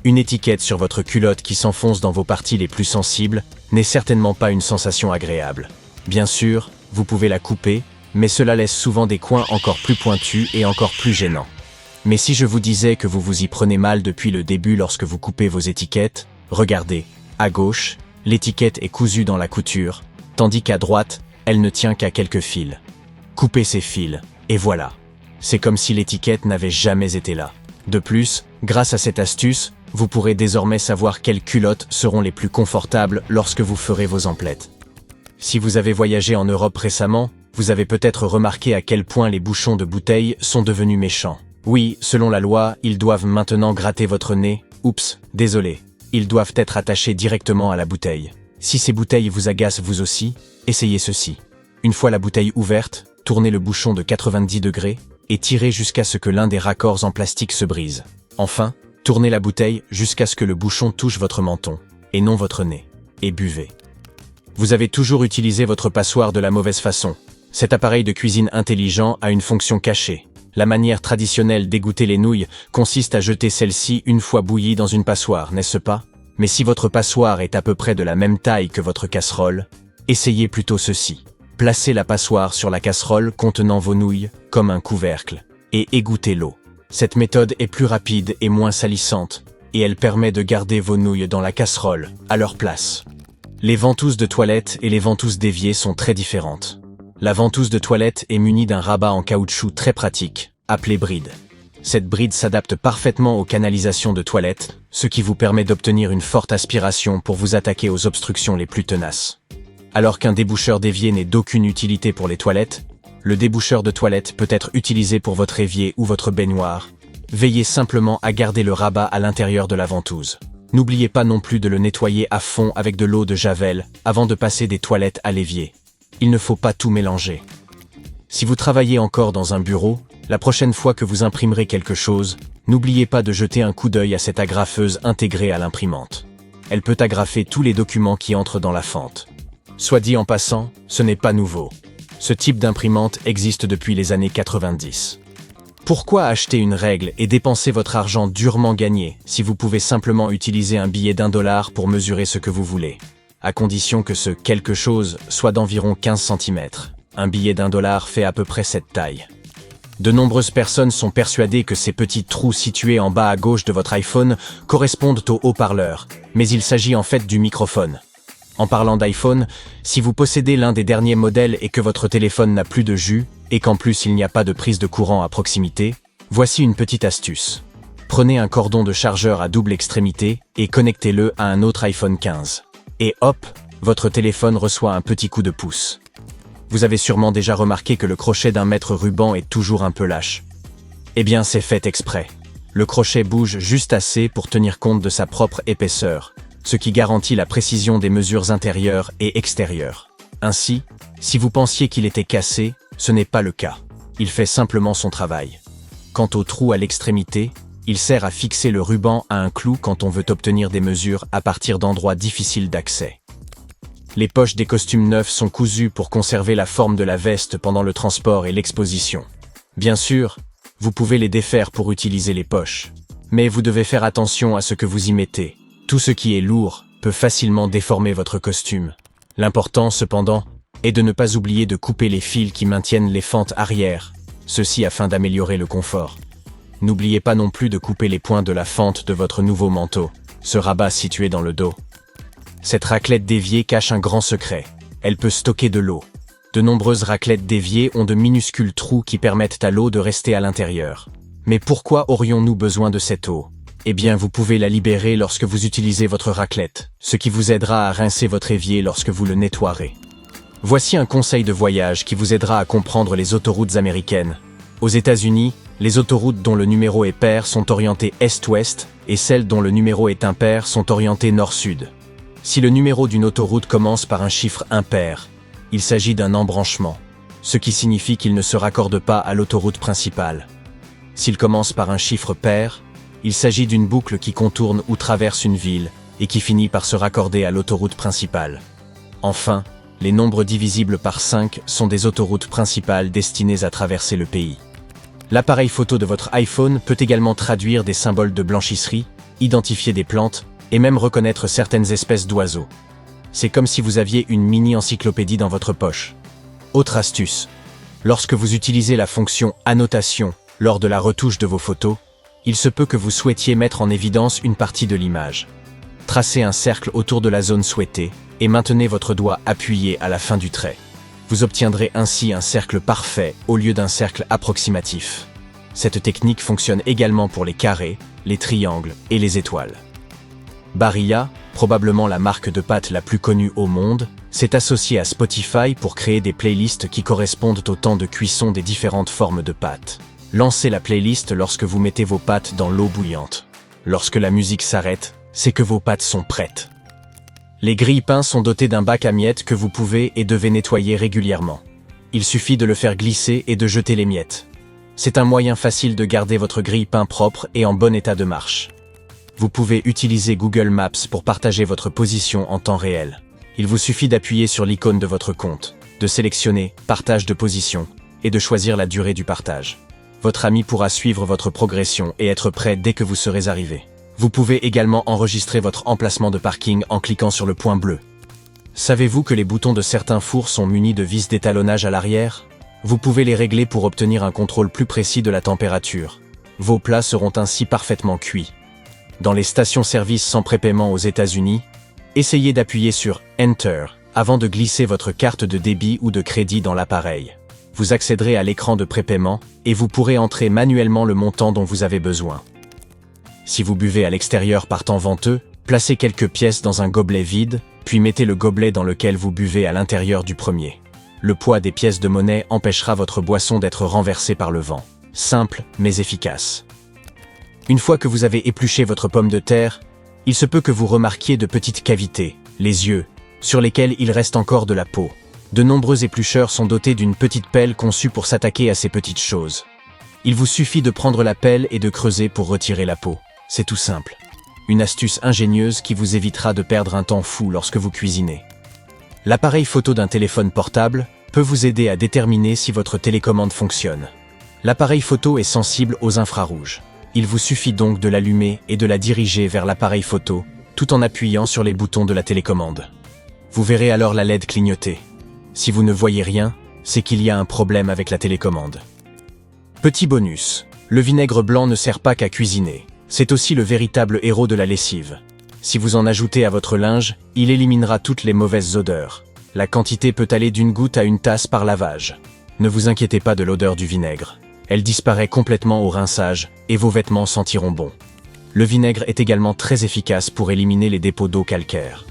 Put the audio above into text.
Une étiquette sur votre culotte qui s'enfonce dans vos parties les plus sensibles n'est certainement pas une sensation agréable. Bien sûr, vous pouvez la couper, mais cela laisse souvent des coins encore plus pointus et encore plus gênants. Mais si je vous disais que vous vous y prenez mal depuis le début lorsque vous coupez vos étiquettes, regardez, à gauche, l'étiquette est cousue dans la couture, tandis qu'à droite, elle ne tient qu'à quelques fils. Coupez ces fils, et voilà. C'est comme si l'étiquette n'avait jamais été là. De plus, grâce à cette astuce, vous pourrez désormais savoir quelles culottes seront les plus confortables lorsque vous ferez vos emplettes. Si vous avez voyagé en Europe récemment, vous avez peut-être remarqué à quel point les bouchons de bouteilles sont devenus méchants. Oui, selon la loi, ils doivent maintenant gratter votre nez. Oups, désolé. Ils doivent être attachés directement à la bouteille. Si ces bouteilles vous agacent vous aussi, essayez ceci. Une fois la bouteille ouverte, tournez le bouchon de 90 degrés et tirez jusqu'à ce que l'un des raccords en plastique se brise. Enfin, tournez la bouteille jusqu'à ce que le bouchon touche votre menton, et non votre nez, et buvez. Vous avez toujours utilisé votre passoire de la mauvaise façon. Cet appareil de cuisine intelligent a une fonction cachée. La manière traditionnelle d'égoutter les nouilles consiste à jeter celles-ci une fois bouillies dans une passoire, n'est-ce pas? Mais si votre passoire est à peu près de la même taille que votre casserole, essayez plutôt ceci. Placez la passoire sur la casserole contenant vos nouilles, comme un couvercle, et égouttez l'eau. Cette méthode est plus rapide et moins salissante, et elle permet de garder vos nouilles dans la casserole, à leur place. Les ventouses de toilette et les ventouses d'évier sont très différentes. La ventouse de toilette est munie d'un rabat en caoutchouc très pratique, appelé bride. Cette bride s'adapte parfaitement aux canalisations de toilette, ce qui vous permet d'obtenir une forte aspiration pour vous attaquer aux obstructions les plus tenaces. Alors qu'un déboucheur d'évier n'est d'aucune utilité pour les toilettes, le déboucheur de toilette peut être utilisé pour votre évier ou votre baignoire. Veillez simplement à garder le rabat à l'intérieur de la ventouse. N'oubliez pas non plus de le nettoyer à fond avec de l'eau de javel avant de passer des toilettes à l'évier. Il ne faut pas tout mélanger. Si vous travaillez encore dans un bureau, la prochaine fois que vous imprimerez quelque chose, n'oubliez pas de jeter un coup d'œil à cette agrafeuse intégrée à l'imprimante. Elle peut agrafer tous les documents qui entrent dans la fente. Soit dit en passant, ce n'est pas nouveau. Ce type d'imprimante existe depuis les années 90. Pourquoi acheter une règle et dépenser votre argent durement gagné si vous pouvez simplement utiliser un billet d'1$ pour mesurer ce que vous voulez, à condition que ce quelque chose soit d'environ 15 cm. Un billet d'1$ fait à peu près cette taille. De nombreuses personnes sont persuadées que ces petits trous situés en bas à gauche de votre iPhone correspondent au haut-parleur, mais il s'agit en fait du microphone. En parlant d'iPhone, si vous possédez l'un des derniers modèles et que votre téléphone n'a plus de jus, et qu'en plus il n'y a pas de prise de courant à proximité, voici une petite astuce. Prenez un cordon de chargeur à double extrémité et connectez-le à un autre iPhone 15. Et hop, votre téléphone reçoit un petit coup de pouce. Vous avez sûrement déjà remarqué que le crochet d'un mètre ruban est toujours un peu lâche. Eh bien, c'est fait exprès. Le crochet bouge juste assez pour tenir compte de sa propre épaisseur, ce qui garantit la précision des mesures intérieures et extérieures. Ainsi, si vous pensiez qu'il était cassé, ce n'est pas le cas. Il fait simplement son travail. Quant au trou à l'extrémité, il sert à fixer le ruban à un clou quand on veut obtenir des mesures à partir d'endroits difficiles d'accès. Les poches des costumes neufs sont cousues pour conserver la forme de la veste pendant le transport et l'exposition. Bien sûr, vous pouvez les défaire pour utiliser les poches, mais vous devez faire attention à ce que vous y mettez. Tout ce qui est lourd peut facilement déformer votre costume. L'important, cependant, est de ne pas oublier de couper les fils qui maintiennent les fentes arrière, ceci afin d'améliorer le confort. N'oubliez pas non plus de couper les points de la fente de votre nouveau manteau, ce rabat situé dans le dos. Cette raclette d'évier cache un grand secret. Elle peut stocker de l'eau. De nombreuses raclettes d'évier ont de minuscules trous qui permettent à l'eau de rester à l'intérieur. Mais pourquoi aurions-nous besoin de cette eau ? Eh bien, vous pouvez la libérer lorsque vous utilisez votre raclette, ce qui vous aidera à rincer votre évier lorsque vous le nettoierez. Voici un conseil de voyage qui vous aidera à comprendre les autoroutes américaines. Aux États-Unis, les autoroutes dont le numéro est pair sont orientées est-ouest et celles dont le numéro est impair sont orientées nord-sud. Si le numéro d'une autoroute commence par un chiffre impair, il s'agit d'un embranchement, ce qui signifie qu'il ne se raccorde pas à l'autoroute principale. S'il commence par un chiffre pair, il s'agit d'une boucle qui contourne ou traverse une ville et qui finit par se raccorder à l'autoroute principale. Enfin, les nombres divisibles par 5 sont des autoroutes principales destinées à traverser le pays. L'appareil photo de votre iPhone peut également traduire des symboles de blanchisserie, identifier des plantes et même reconnaître certaines espèces d'oiseaux. C'est comme si vous aviez une mini-encyclopédie dans votre poche. Autre astuce. Lorsque vous utilisez la fonction « Annotation » lors de la retouche de vos photos, il se peut que vous souhaitiez mettre en évidence une partie de l'image. Tracez un cercle autour de la zone souhaitée et maintenez votre doigt appuyé à la fin du trait. Vous obtiendrez ainsi un cercle parfait au lieu d'un cercle approximatif. Cette technique fonctionne également pour les carrés, les triangles et les étoiles. Barilla, probablement la marque de pâtes la plus connue au monde, s'est associée à Spotify pour créer des playlists qui correspondent au temps de cuisson des différentes formes de pâtes. Lancez la playlist lorsque vous mettez vos pâtes dans l'eau bouillante. Lorsque la musique s'arrête, c'est que vos pâtes sont prêtes. Les grille-pains sont dotés d'un bac à miettes que vous pouvez et devez nettoyer régulièrement. Il suffit de le faire glisser et de jeter les miettes. C'est un moyen facile de garder votre grille-pain propre et en bon état de marche. Vous pouvez utiliser Google Maps pour partager votre position en temps réel. Il vous suffit d'appuyer sur l'icône de votre compte, de sélectionner « Partage de position » et de choisir la durée du partage. Votre ami pourra suivre votre progression et être prêt dès que vous serez arrivé. Vous pouvez également enregistrer votre emplacement de parking en cliquant sur le point bleu. Savez-vous que les boutons de certains fours sont munis de vis d'étalonnage à l'arrière? Vous pouvez les régler pour obtenir un contrôle plus précis de la température. Vos plats seront ainsi parfaitement cuits. Dans les stations-service sans prépaiement aux États-Unis, essayez d'appuyer sur « Enter » avant de glisser votre carte de débit ou de crédit dans l'appareil. Vous accéderez à l'écran de prépaiement et vous pourrez entrer manuellement le montant dont vous avez besoin. Si vous buvez à l'extérieur par temps venteux, placez quelques pièces dans un gobelet vide, puis mettez le gobelet dans lequel vous buvez à l'intérieur du premier. Le poids des pièces de monnaie empêchera votre boisson d'être renversée par le vent. Simple, mais efficace. Une fois que vous avez épluché votre pomme de terre, il se peut que vous remarquiez de petites cavités, les yeux, sur lesquels il reste encore de la peau. De nombreux éplucheurs sont dotés d'une petite pelle conçue pour s'attaquer à ces petites choses. Il vous suffit de prendre la pelle et de creuser pour retirer la peau. C'est tout simple. Une astuce ingénieuse qui vous évitera de perdre un temps fou lorsque vous cuisinez. L'appareil photo d'un téléphone portable peut vous aider à déterminer si votre télécommande fonctionne. L'appareil photo est sensible aux infrarouges. Il vous suffit donc de l'allumer et de la diriger vers l'appareil photo, tout en appuyant sur les boutons de la télécommande. Vous verrez alors la LED clignoter. Si vous ne voyez rien, c'est qu'il y a un problème avec la télécommande. Petit bonus, le vinaigre blanc ne sert pas qu'à cuisiner. C'est aussi le véritable héros de la lessive. Si vous en ajoutez à votre linge, il éliminera toutes les mauvaises odeurs. La quantité peut aller d'une goutte à une tasse par lavage. Ne vous inquiétez pas de l'odeur du vinaigre. Elle disparaît complètement au rinçage et vos vêtements sentiront bon. Le vinaigre est également très efficace pour éliminer les dépôts d'eau calcaire.